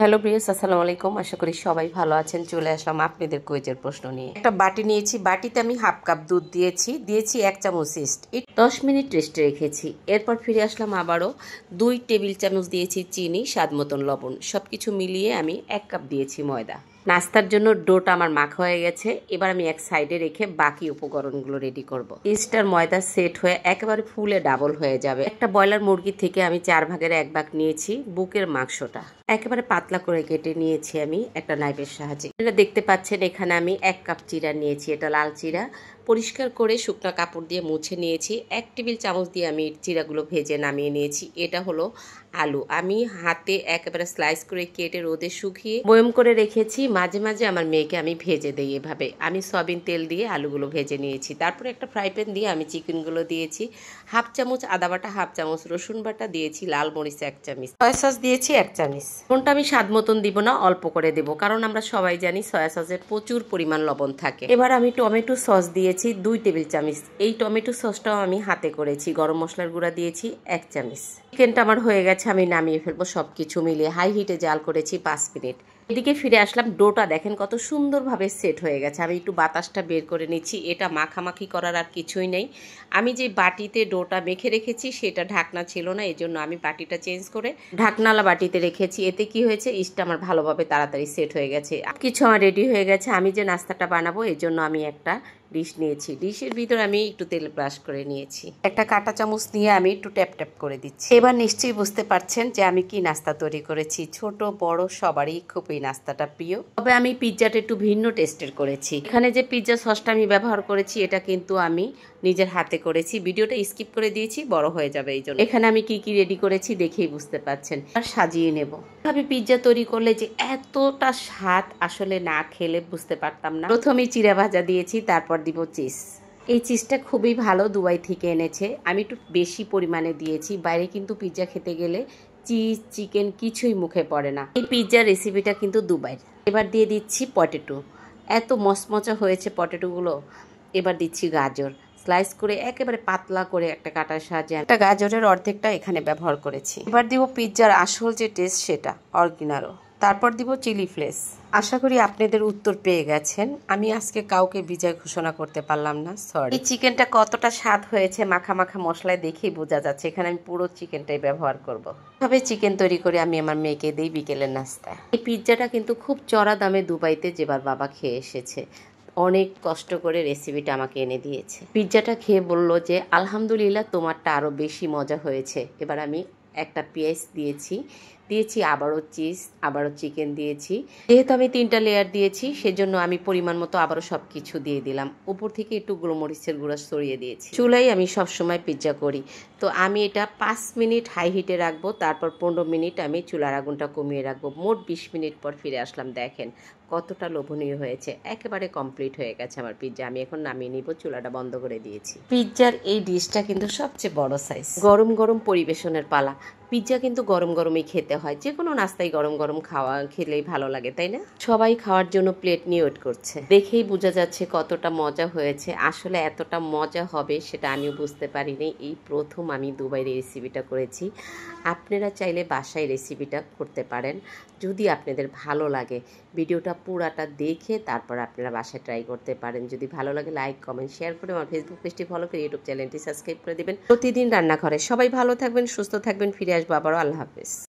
Hello Prius, আসসালামু আলাইকুম। আশা করি সবাই ভালো আছেন। চলে আসলাম আপনাদের কুইজের প্রশ্ন নিয়ে। একটা বাটি নিয়েছি, বাটিতে আমি হাফ কাপ দুধ দিয়েছি 1 চামচ ইস্ট। 10 মিনিট রেস্টে রেখেছি। এরপর ফিরে আসলাম আবারও 2 টেবিল চামচ দিয়েছি চিনি, স্বাদ মতন লবণ। সব কিছু মিলিয়ে আমি 1 কাপ দিয়েছি ময়দা। নাস্তার জন্য ডোটা আমার মাখা হয়ে গেছে। এবার আমি এক সাইডে রেখে বাকি উপকরণগুলো রেডি করব। ইস্টার ময়দা সেট হয়ে একেবারে ফুলে ডাবল হয়ে যাবে। একটা ব্রয়লার মুরগি থেকে আমি 4 ভাগের 1 ভাগ নিয়েছি বুকের মাংসটা। একেবারে পাতলা করে কেটে নিয়েছি আমি একটা নাইফের সাহায্যে। এটা দেখতে পাচ্ছেন, এখানে আমি 1 কাপ চিরা নিয়েছি। এটা লাল চিরা। পরিষ্কার করে শুকনো কাপড় দিয়ে মুছে নিয়েছি। 1 টেবিল চামচ দিয়ে আমি চিরাগুলো ভেজে নামিয়ে নিয়েছি। এটা হলো আলু। আমি হাতে একেবারে স্লাইস করে কেটে রোদে শুকিয়ে বয়ম করে রেখেছি। মাঝে মাঝে আমার মেয়েকে আমি ভেজে দিই এভাবে। আমি সয়াবিন তেল দিয়ে আলুগুলো ভেজে নিয়েছি। তারপরে একটা ফ্রাই প্যান দিয়ে আমি চিকেনগুলো দিয়েছি। হাফ চামচ আদা বাটা, হাফ চামচ রসুন বাটা দিয়েছি, লাল মরিচ 1 চামচ, সয়া সস দিয়েছি 1 চামচ। লবণটা আমি স্বাদ মতন দিব না, অল্প করে দেব, কারণ আমরা সবাই জানি সয়া সসে প্রচুর পরিমাণ লবণ থাকে। এবার আমি টমেটো সস দিয়েছি 2 টেবিল চামচ। এই টমেটো সসটাও আমি হাতে করেছি। গরম মশলার গুঁড়া দিয়েছি 1 চামচ। চিকেনটা আমার হয়ে গেছে, আমি নামিয়ে ফেলবো। সবকিছু মিলিয়ে হাই হিটে জাল করেছি 5 মিনিট। এদিকে ফিরে আসলাম। ডোটা দেখেন কত সুন্দরভাবে সেট হয়ে গেছে। আমি একটু বাতাসটা বের করে নিচ্ছি। এটা মাখামাখি করার আর কিছুই নেই। আমি যে বাটিতে ডোটা মেখে রেখেছি সেটা ঢাকনা ছিল না, এই জন্য আমি বাটিটা চেঞ্জ করে ঢাকনালা বাটিতে রেখেছি। এতে কি হয়েছে, ইস্টটা আমার ভালোভাবে তাড়াতাড়ি সেট হয়ে গেছে। কিছু আমার রেডি হয়ে গেছে। আমি যে নাস্তাটা বানাবো এর জন্য আমি একটা ডিশ নিয়েছি। ডিশের ভিতরে আমি একটু তেল ব্রাশ করে নিয়েছি। একটা কাঁটা চামচ নিয়ে আমি একটু ট্যাপ ট্যাপ করে দিচ্ছি। এবার নিশ্চয়ই বুঝতে পারছেন যে আমি কি নাস্তা তৈরি করেছি। ছোট বড় সবারই খুব এই নাস্তাটা প্রিয়। তবে আমি পিৎজাটা একটু ভিন্ন টেস্টের করেছি। এখানে যে পিৎজা সসটা আমি ব্যবহার করেছি এটা কিন্তু আমি নিজের হাতে করেছি। ভিডিওটা স্কিপ করে দিয়েছি, বড় হয়ে যাবে এই জন্য। এখানে আমি কি কি রেডি করেছি দেখেই বুঝতে পারছেন। আর সাজিয়ে নেব। ভাবে পিৎজা তৈরি করলে যে এতটা স্বাদ আসলে না খেলে বুঝতে পারতাম না। প্রথমেই চিড়া ভাজা দিয়েছি, তারপর দিব চিজ। এই চিজটা খুবই ভালো, দুবাই থেকে এনেছে। আমি একটু বেশি পরিমাণে দিয়েছি। বাইরে কিন্তু পিৎজা খেতে গেলে চিজ চিকেন কিছুই মুখে পড়ে না। এই পিৎজার রেসিপিটা কিন্তু দুবাইয়ের। এবার দিয়ে দিচ্ছি পটেটো। এত মচমচা হয়েছে পটেটোগুলো। এবার দিচ্ছি গাজর। স্লাইস করে একেবারে পাতলা করে একটা কাটার সাহায্যে একটা গাজরের অর্ধেকটা এখানে ব্যবহার করেছি। এবার দিব পিৎজার আসল যে টেস্ট সেটা, অরিজিনাল। তারপর দিব চিলি ফ্লেক্স। আশা করি আপনাদের উত্তর পেয়ে গেছেন। আমি আজকে কাউকে বিজয় ঘোষণা করতে পারলাম না, সরি। এই চিকেনটা কতটা স্বাদ হয়েছে মাখা মাখা মশলায় দেখেই বোঝা যাচ্ছে। এখানে আমি পুরো চিকেনটাই ব্যবহার করব। এভাবে চিকেন তৈরি করে আমি আমার মেয়েকে দিই বিকেলের নাস্তায়। এই পিৎজাটা কিন্তু খুব চড়া দামে দুবাইতে যেবার বাবা খেয়ে এসেছে। অনেক কষ্ট করে রেসিপিটা আমাকে এনে দিয়েছে। পিৎজাটা খেয়ে বলল যে আলহামদুলিল্লাহ তোমারটা আরও বেশি মজা হয়েছে। এবার আমি একটা পেঁয়াজ দিয়েছি আবারও চিজ, আবারও চিকেন দিয়েছি। যেহেতু আমি 3টা লেয়ার দিয়েছি সেজন্য আমি পরিমাণ মতো আবারও সব কিছু দিয়ে দিলাম। উপর থেকে একটু গোলমরিচের গুঁড়া ছড়িয়ে দিয়েছি। চুলায় আমি সবসময় পিৎজা করি। তো আমি এটা 5 মিনিট হাই হিটে রাখবো, তারপর 15 মিনিট আমি চুলার আগুনটা কমিয়ে রাখবো। মোট 20 মিনিট পর ফিরে আসলাম। দেখেন কতটা লোভনীয় হয়েছে। একেবারে কমপ্লিট হয়ে গেছে আমার পিৎজা। আমি এখন নামিয়ে নিব, চুলাটা বন্ধ করে দিয়েছি। পিৎজার এই ডিশটা কিন্তু সবচেয়ে বড় সাইজ। গরম গরম পরিবেশনের পালা। পিৎজা কিন্তু গরম গরমই খেতে হয়। যে কোনো নাস্তায় গরম গরম খেলেই ভালো লাগে, তাই না? সবাই খাওয়ার জন্য প্লেট নিয়ে ওয়েট করছে। দেখেই বোঝা যাচ্ছে কতটা মজা হয়েছে। আসলে এতটা মজা হবে সেটা আমিও বুঝতে পারিনি। এই প্রথম আমি দুবাইয়ের রেসিপিটা করেছি। আপনারা চাইলে বাসায় রেসিপিটা করতে পারেন যদি আপনাদের ভালো লাগে। ভিডিওটা পুরাটা দেখে তারপর আপনারা বাসায় ট্রাই করতে পারেন। যদি ভালো লাগে লাইক কমেন্ট শেয়ার করে আমার ফেসবুক পেজটি ফলো করে ইউটিউব চ্যানেলটি সাবস্ক্রাইব করে দেবেন। প্রতিদিন রান্নাঘরে। সবাই ভালো থাকবেন, সুস্থ থাকবেন। ফিরে আসবো আবারও। আল্লাহ হাফেজ।